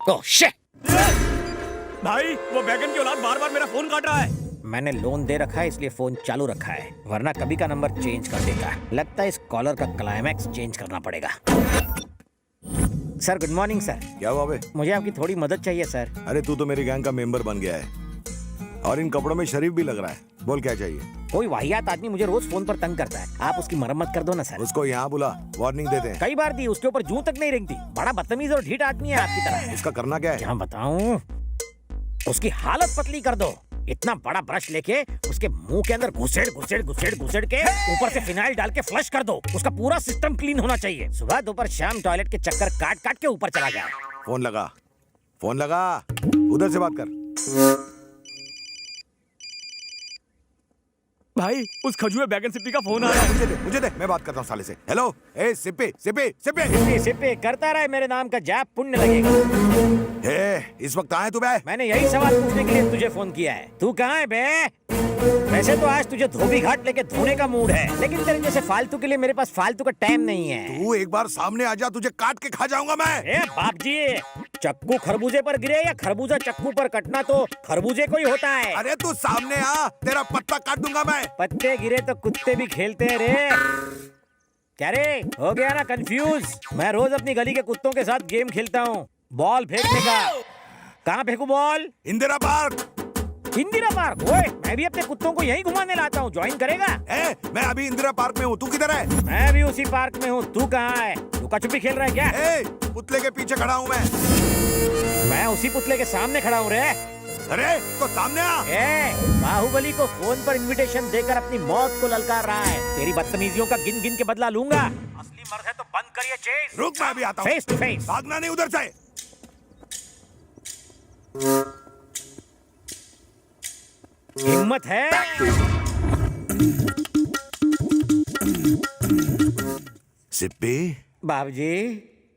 Oh shit! भाई वो बैगन की औलाद बार बार मेरा फोन काट रहा है। मैंने लोन दे रखा है इसलिए फोन चालू रखा है, वरना कभी का नंबर चेंज कर देगा। लगता है इस कॉलर का क्लाइमैक्स चेंज करना पड़ेगा। Sir good morning sir. क्या हुआ बे? मुझे आपकी थोड़ी मदद चाहिए सर। अरे तू तो मेरी गैंग का मेंबर बन गया है और इन कपड़ों में शरीफ भी लग रहा है। बोल क्या चाहिए? कोई वाहियात आदमी मुझे रोज फोन पर तंग करता है, आप उसकी मरम्मत कर दो ना सर। उसको यहाँ बुला, वार्निंग दे दे। कई बार दी, उसके ऊपर जूं तक नहीं रेंगती। बड़ा बदतमीज और ढीठ आदमी है आपकी तरह। उसका करना क्या है? क्या बताऊं, उसकी हालत पतली कर दो। इतना बड़ा ब्रश लेके उसके मुंह के अंदर घुसेड़ घुसेड़ घुसेड़ घुसेड़ के ऊपर से फिनाइल डाल के फ्लश कर दो। उसका पूरा सिस्टम क्लीन होना चाहिए। सुबह दोपहर शाम टॉयलेट के चक्कर काट काट के ऊपर चला जाए। फोन लगा, फोन लगा, उधर से बात कर। भाई उस खजुए बैगन सिप्पी का फोन आ रहा है। मुझे दे, मैं बात करता हूँ साले से। हेलो, ए सिप्पी सिप्पी सिप्पी। सिप्पी सिप्पी करता रहे, मेरे नाम का जाप पुण्य लगेगा। इस वक्त कहाँ है तू बे? मैंने यही सवाल पूछने के लिए तुझे फोन किया है। तू कहाँ है बे? वैसे तो आज तुझे धोबी घाट लेके धोने का मूड है, लेकिन तेरे जैसे फालतू के लिए मेरे पास फालतू का टाइम नहीं है। तू एक बार सामने आ जा, तुझे काट के खा जाऊंगा मैं। ए बाप जी, चक्कू खरबूजे पर गिरे या खरबूजा चक्कू पर कटना तो खरबूजे को ही होता है। अरे तू सामने आ, तेरा पत्ता काट दूंगा मैं। पत्ते गिरे तो कुत्ते भी खेलते हैं रे। क्या रे, हो गया ना कंफ्यूज? मैं रोज अपनी गली के कुत्तों के साथ गेम खेलता हूँ, बॉल फेंकने का। कहाँ फेंकू ball? Indira park. Indira park? ओए, मैं भी अपने कुत्तों को यहीं घुमाने लाता हूँ, ज्वाइन करेगा? मैं अभी इंदिरा पार्क में हूँ, तू किधर है? मैं भी उसी पार्क में हूँ, तू कहाँ है? लुका छुपी खेल रहा है क्या? पुतले के पीछे खड़ा हूँ मैं उसी पुतले के सामने खड़ा हूँ रे। अरे तो सामने आ। बाहुबली को फोन पर इनविटेशन देकर अपनी मौत को ललकार रहा है। तेरी बदतमीजियों का गिन गिन के बदला लूंगा। असली मर्द है तो बंद करिए चेस। रुक, मैं अभी आता हूँ। Face to face. भागना नहीं उधर से। हिम्मत है? सिप्पी। बाबूजी,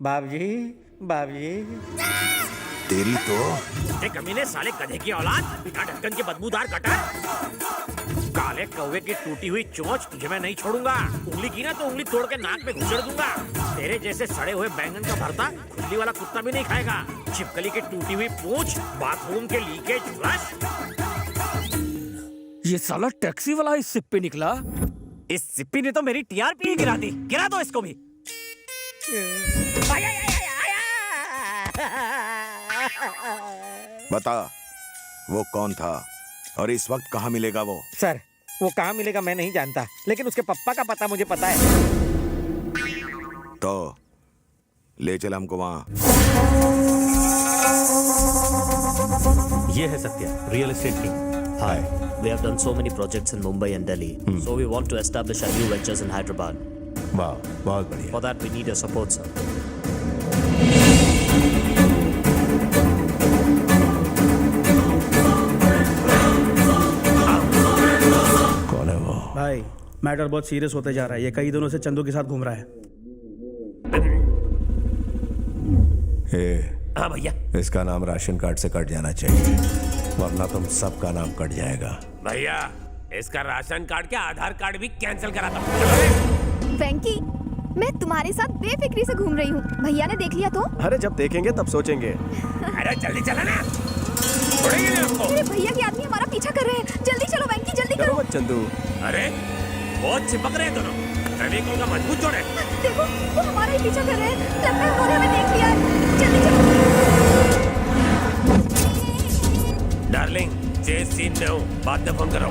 बाबूजी, बाबूजी। तेरी तो ये कमीने साले गधे की औलाद, बिना ढक्कन के बदबूदार कटर, काले कौवे की टूटी हुई चोंच, तुझे मैं नहीं छोड़ूंगा। उंगली की ना तो उंगली तोड़ के नाक में घुसेड़ दूंगा। तेरे जैसे सड़े हुए बैंगन का भरता खुजली वाला कुत्ता भी नहीं खाएगा। छिपकली की टूटी हुई पूंछ, बाथरूम के लीकेज फ्लश। ये साला टैक्सी वाला इस सिप्पी निकला। इस सिप्पी ने तो मेरी टीआरपी ही गिरा दी। गिरा दो इसको भी। बता, वो कौन था और इस वक्त कहाँ मिलेगा वो? सर, वो कहाँ मिलेगा मैं नहीं जानता, लेकिन उसके पप्पा का पता मुझे पता है। तो ले चल हमको वहाँ। ये है Satya, real estate king. Hi. We have done so many projects in Mumbai and Delhi, so we want to establish our new ventures in Hyderabad. वाह, बहुत बढ़िया। For that, we need your support, sir. कौन है वो? भाई matter बहुत serious होते जा रहा है। ये कई दिनों से चंदू के साथ घूम रहा है। हाँ भैया। इसका नाम राशन कार्ड से कट जाना चाहिए, वरना तुम सबका नाम कट जाएगा। भैया, इसका राशन कार्ड के आधार कार्ड भी कैंसिल कराता हूँ। वेंकी, मैं तुम्हारे साथ बेफिक्री से घूम रही हूँ। भैया ने देख लिया तो? अरे जब देखेंगे तब सोचेंगे। अरे जल्दी चला ना, छोड़ेंगे नहीं आपको। अरे भैया के आदमी हमारा पीछा कर रहे हैं। जल्दी चलो वेंकी, जल्दी करो। मत चंदू। अरे बहुत चिपक रहे हैं दोनों। फेविकोल का मजबूत जोड़ है। देखो, वो हमारा ही पीछा कर रहे हैं। लगता है उन्होंने हमें देख लिया है। जल्दी चलो। डार्लिंग, चेस सीन में हूँ, बाद में फोन करो।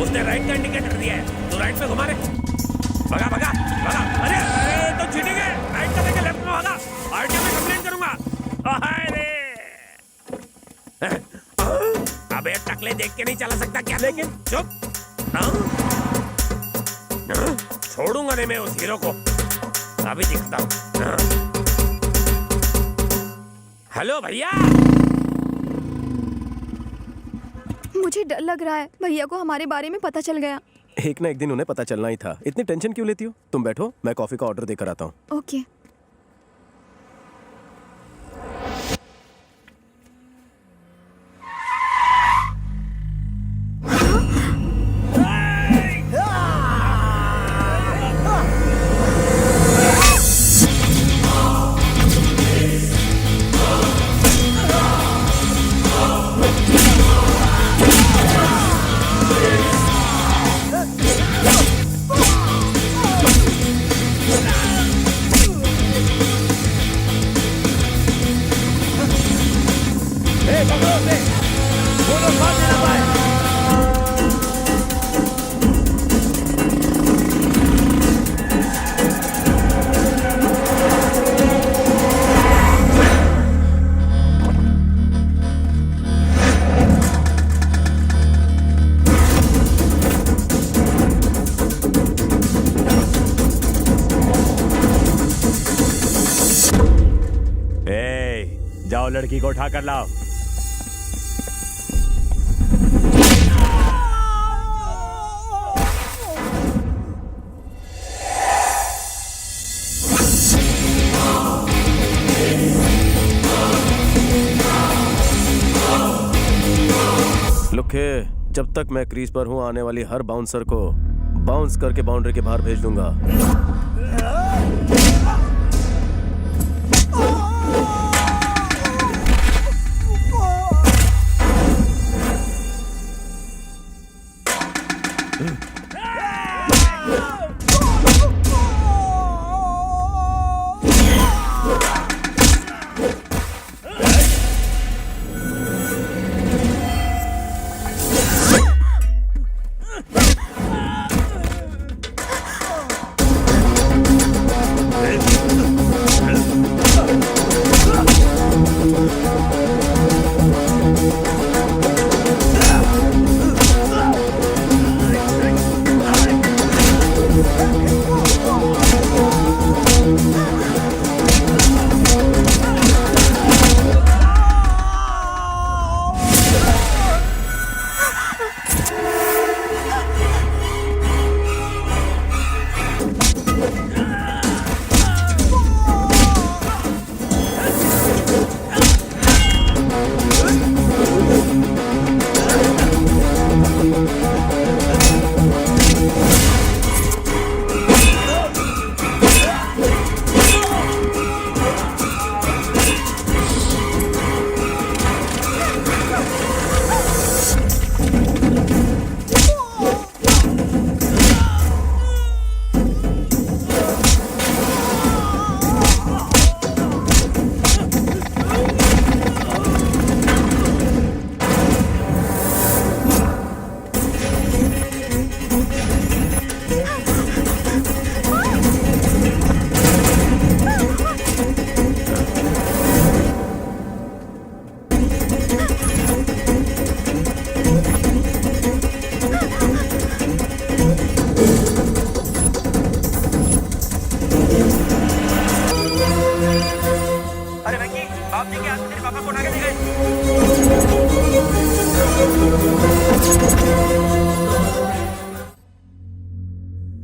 उसने राइट का इंडिकेटर दिया है, तो राइट पे घुमा रहे। भगा भगा भगा। अरे अरे तो चीटिंग है। राइट का देके लेफ्ट में भागा। आरटीओ में कंप्लेंट करूंगा। अरे अबे टकले देख के नहीं चला सकता क्या? लेकिन चुप। छोड़ूंगा नहीं मैं उस हीरो को, अभी दिखता हूँ। हेलो भैया। मुझे डर लग रहा है, भैया को हमारे बारे में पता चल गया। एक ना एक दिन उन्हें पता चलना ही था। इतनी टेंशन क्यों लेती हो? तुम बैठो, मैं कॉफी का ऑर्डर देकर आता हूँ। ओके। लड़की को उठा कर लाओ। लुखे, जब तक मैं क्रीज पर हूं आने वाली हर बाउंसर को बाउंस करके बाउंड्री के बाहर भेज दूंगा।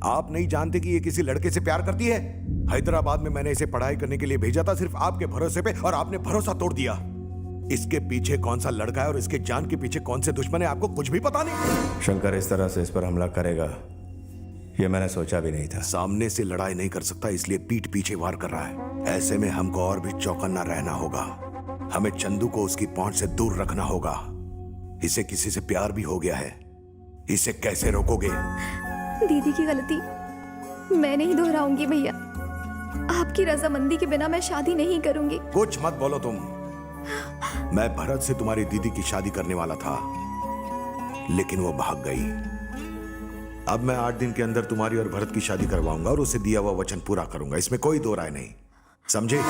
आप नहीं जानते कि ये किसी लड़के से प्यार करती है? हैदराबाद में मैंने इसे पढ़ाई करने के लिए भेजा था सिर्फ आपके भरोसे पे, और आपने भरोसा तोड़ दिया। इसके पीछे कौन सा लड़का है और इसके जान के पीछे कौन से दुश्मन है, आपको कुछ भी पता नहीं। शंकर इस तरह से इस पर हमला करेगा ये मैंने सोचा भी नहीं था। सामने से लड़ाई नहीं कर सकता, इसलिए पीठ पीछे वार कर रहा है। ऐसे में हमको और भी चौकन्ना रहना होगा। हमें चंदू को उसकी पहुंच से दूर रखना होगा। इसे किसी से प्यार भी हो गया है, इसे कैसे रोकोगे? दीदी की गलती मैं नहीं दोहराऊंगी भैया। आपकी रजामंदी के बिना मैं शादी नहीं करूंगी। कुछ मत बोलो तुम। मैं भरत से तुम्हारी दीदी की शादी करने वाला था, लेकिन वो भाग गई। अब मैं 8 दिन के अंदर तुम्हारी और भरत की शादी करवाऊंगा और उसे दिया हुआ वचन पूरा करूंगा। इसमें कोई दो राय नहीं, समझे?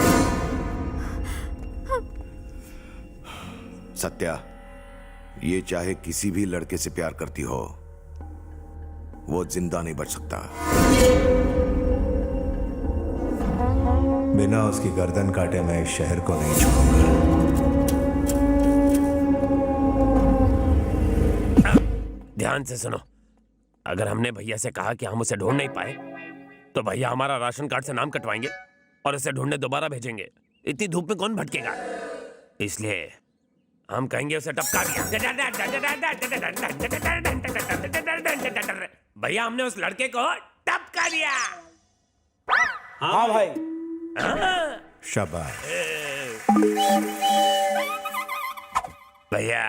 सत्या, ये चाहे किसी भी लड़के से प्यार करती हो, वो जिंदा नहीं बच सकता। बिना उसकी गर्दन काटे मैं इस शहर को नहीं छोड़ूंगा। ध्यान से सुनो, अगर हमने भैया से कहा कि हम उसे ढूंढ नहीं पाए तो भैया हमारा राशन कार्ड से नाम कटवाएंगे और उसे ढूंढने दोबारा भेजेंगे। इतनी धूप में कौन भटकेगा? इसलिए हम कहेंगे उसे टपका दिया। भैया हमने उस लड़के को टपका दिया। हाँ भाई। शाबाश। भैया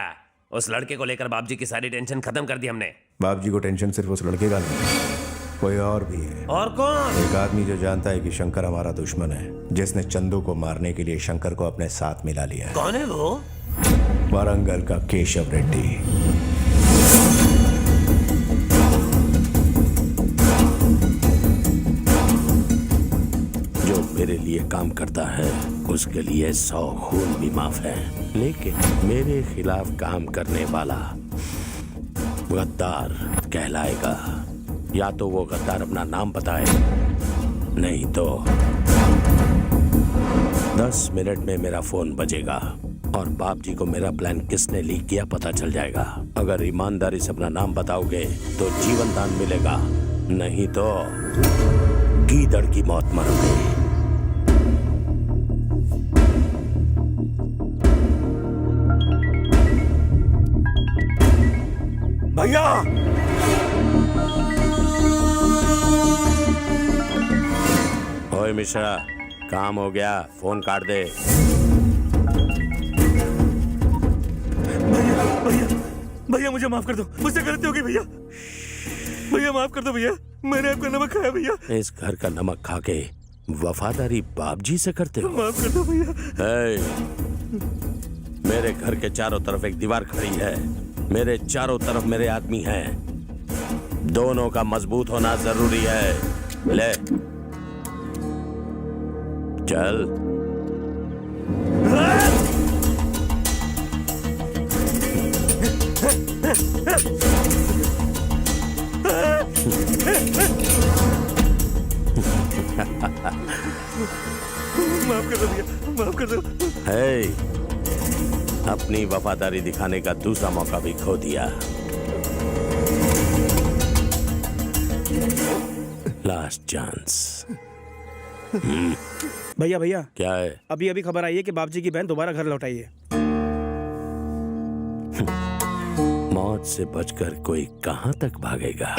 उस लड़के को लेकर बाबूजी की सारी टेंशन खत्म कर दी हमने। बाप जी को टेंशन सिर्फ उस लड़के का नहीं, कोई और भी है। और कौन? एक आदमी जो जानता है कि शंकर हमारा दुश्मन है, जिसने चंदू को मारने के लिए शंकर को अपने साथ मिला लिया है। कौन है वो? वारंगल का केशव रेड्डी। जो मेरे लिए काम करता है उसके लिए 100 खून भी माफ है, लेकिन मेरे खिलाफ काम करने वाला गद्दार कहलाएगा। या तो वो गद्दार अपना नाम बताए, नहीं तो 10 मिनट में मेरा फोन बजेगा। और बाप जी को मेरा प्लान किसने लीक किया पता चल जाएगा। अगर ईमानदारी से अपना नाम बताओगे तो जीवन दान मिलेगा, नहीं तो गीदड़ की मौत मरोगे। भैया ओए मिश्रा, काम हो गया, फोन काट दे। भैया मुझे माफ कर दो, मुझसे गलती हो गई भैया। भैया माफ कर दो भैया, मैंने आपका नमक खाया भैया। इस घर का नमक खा के वफादारी बाप जी से करते हो? माफ कर दो भैया। मेरे घर के चारों तरफ एक दीवार खड़ी है, मेरे चारों तरफ मेरे आदमी हैं, दोनों का मजबूत होना जरूरी है। ले चल। माफ कर दो भैया, माफ कर दो। अपनी वफादारी दिखाने का दूसरा मौका भी खो दिया। Last chance. भैया भैया क्या है? अभी अभी खबर आई है कि बाबूजी की बहन दोबारा घर लौट आई है। मौत से बचकर कोई कहां तक भागेगा?